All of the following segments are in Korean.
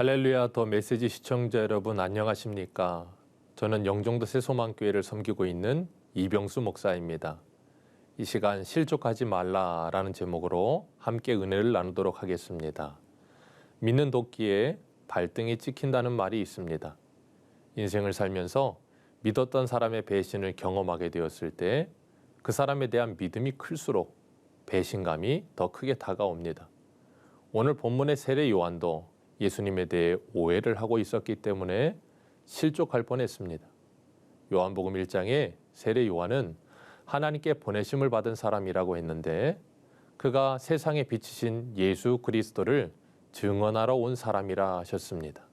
할렐루야 더 메시지 시청자 여러분 안녕하십니까? 저는 영종도 새소망교회를 섬기고 있는 이병수 목사입니다. 이 시간 실족하지 말라라는 제목으로 함께 은혜를 나누도록 하겠습니다. 믿는 도끼에 발등이 찍힌다는 말이 있습니다. 인생을 살면서 믿었던 사람의 배신을 경험하게 되었을 때 그 사람에 대한 믿음이 클수록 배신감이 더 크게 다가옵니다. 오늘 본문의 세례 요한도 예수님에 대해 오해를 하고 있었기 때문에 실족할 뻔했습니다. 요한복음 1장에 세례 요한은 하나님께 보내심을 받은 사람이라고 했는데 그가 세상에 비치신 예수 그리스도를 증언하러 온 사람이라 하셨습니다.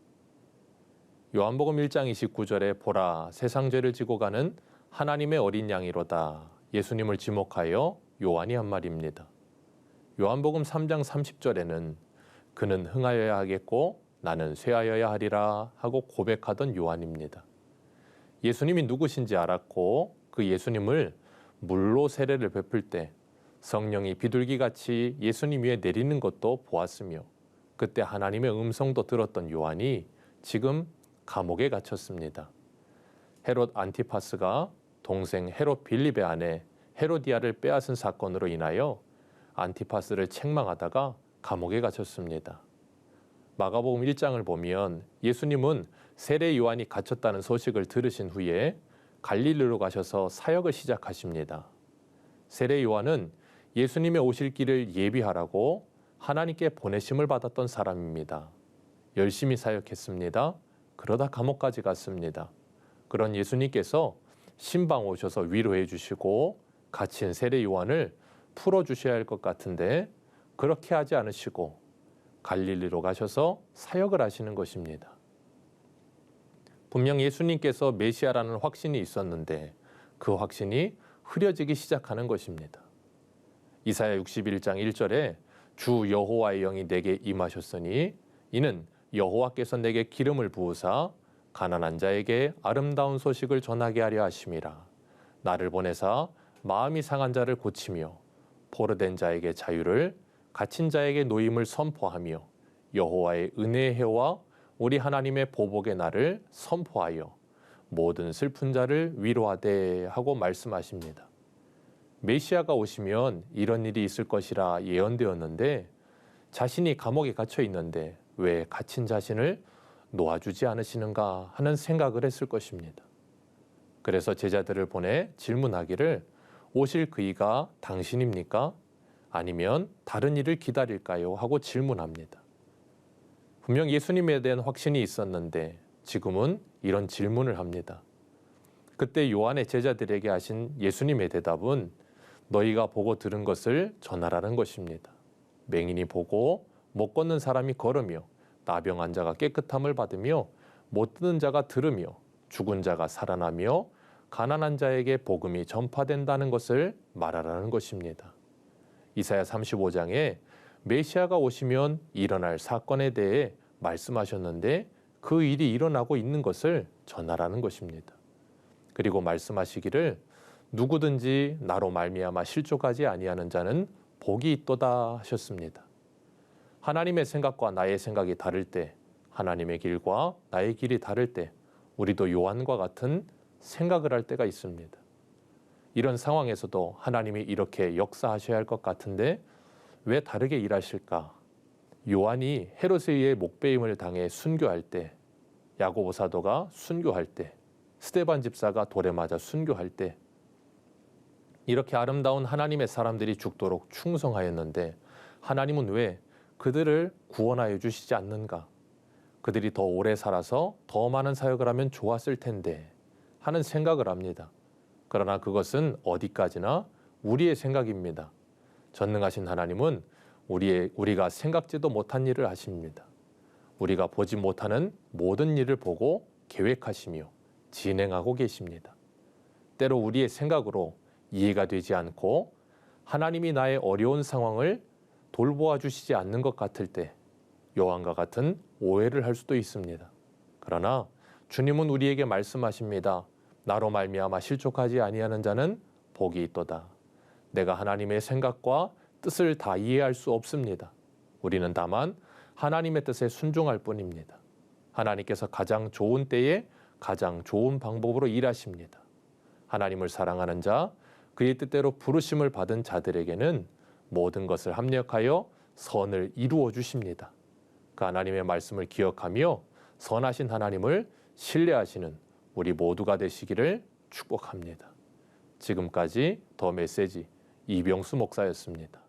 요한복음 1장 29절에 보라 세상 죄를 지고 가는 하나님의 어린 양이로다 예수님을 지목하여 요한이 한 말입니다. 요한복음 3장 30절에는 그는 흥하여야 하겠고 나는 쇠하여야 하리라 하고 고백하던 요한입니다. 예수님이 누구신지 알았고 그 예수님을 물로 세례를 베풀 때 성령이 비둘기같이 예수님 위에 내리는 것도 보았으며 그때 하나님의 음성도 들었던 요한이 지금 감옥에 갇혔습니다. 헤롯 안티파스가 동생 헤롯 빌립의 아내 헤로디아를 빼앗은 사건으로 인하여 안티파스를 책망하다가 감옥에 갇혔습니다. 마가복음 1장을 보면 예수님은 세례 요한이 갇혔다는 소식을 들으신 후에 갈릴리로 가셔서 사역을 시작하십니다. 세례 요한은 예수님의 오실 길을 예비하라고 하나님께 보내심을 받았던 사람입니다. 열심히 사역했습니다. 그러다 감옥까지 갔습니다. 그런 예수님께서 신방 오셔서 위로해 주시고 갇힌 세례 요한을 풀어주셔야 할 것 같은데 그렇게 하지 않으시고 갈릴리로 가셔서 사역을 하시는 것입니다. 분명 예수님께서 메시아라는 확신이 있었는데 그 확신이 흐려지기 시작하는 것입니다. 이사야 61장 1절에 주 여호와의 영이 내게 임하셨으니 이는 여호와께서 내게 기름을 부으사 가난한 자에게 아름다운 소식을 전하게 하려 하심이라. 나를 보내사 마음이 상한 자를 고치며 포로된 자에게 자유를 갇힌 자에게 노임을 선포하며 여호와의 은혜의 해와 우리 하나님의 보복의 날을 선포하여 모든 슬픈 자를 위로하되 하고 말씀하십니다. 메시아가 오시면 이런 일이 있을 것이라 예언되었는데 자신이 감옥에 갇혀 있는데 왜 갇힌 자신을 놓아주지 않으시는가 하는 생각을 했을 것입니다. 그래서 제자들을 보내 질문하기를 오실 그이가 당신입니까? 아니면 다른 일을 기다릴까요? 하고 질문합니다. 분명 예수님에 대한 확신이 있었는데 지금은 이런 질문을 합니다. 그때 요한의 제자들에게 하신 예수님의 대답은 너희가 보고 들은 것을 전하라는 것입니다. 맹인이 보고 못 걷는 사람이 걸으며 나병 환자가 깨끗함을 받으며 못 듣는 자가 들으며 죽은 자가 살아나며 가난한 자에게 복음이 전파된다는 것을 말하라는 것입니다. 이사야 35장에 메시아가 오시면 일어날 사건에 대해 말씀하셨는데 그 일이 일어나고 있는 것을 전하라는 것입니다. 그리고 말씀하시기를 누구든지 나로 말미암아 실족하지 아니하는 자는 복이 있도다 하셨습니다. 하나님의 생각과 나의 생각이 다를 때, 하나님의 길과 나의 길이 다를 때 우리도 요한과 같은 생각을 할 때가 있습니다. 이런 상황에서도 하나님이 이렇게 역사하셔야 할 것 같은데 왜 다르게 일하실까? 요한이 헤롯에 의해 목베임을 당해 순교할 때, 야고보 사도가 순교할 때, 스데반 집사가 돌에 맞아 순교할 때 이렇게 아름다운 하나님의 사람들이 죽도록 충성하였는데 하나님은 왜 그들을 구원하여 주시지 않는가? 그들이 더 오래 살아서 더 많은 사역을 하면 좋았을 텐데 하는 생각을 합니다. 그러나 그것은 어디까지나 우리의 생각입니다. 전능하신 하나님은 우리가 생각지도 못한 일을 하십니다. 우리가 보지 못하는 모든 일을 보고 계획하시며 진행하고 계십니다. 때로 우리의 생각으로 이해가 되지 않고 하나님이 나의 어려운 상황을 돌보아 주시지 않는 것 같을 때 요한과 같은 오해를 할 수도 있습니다. 그러나 주님은 우리에게 말씀하십니다. 나로 말미암아 실족하지 아니하는 자는 복이 있도다. 내가 하나님의 생각과 뜻을 다 이해할 수 없습니다. 우리는 다만 하나님의 뜻에 순종할 뿐입니다. 하나님께서 가장 좋은 때에 가장 좋은 방법으로 일하십니다. 하나님을 사랑하는 자, 그의 뜻대로 부르심을 받은 자들에게는 모든 것을 합력하여 선을 이루어 주십니다. 그 하나님의 말씀을 기억하며 선하신 하나님을 신뢰하시는 우리 모두가 되시기를 축복합니다. 지금까지 더 메시지 이병수 목사였습니다.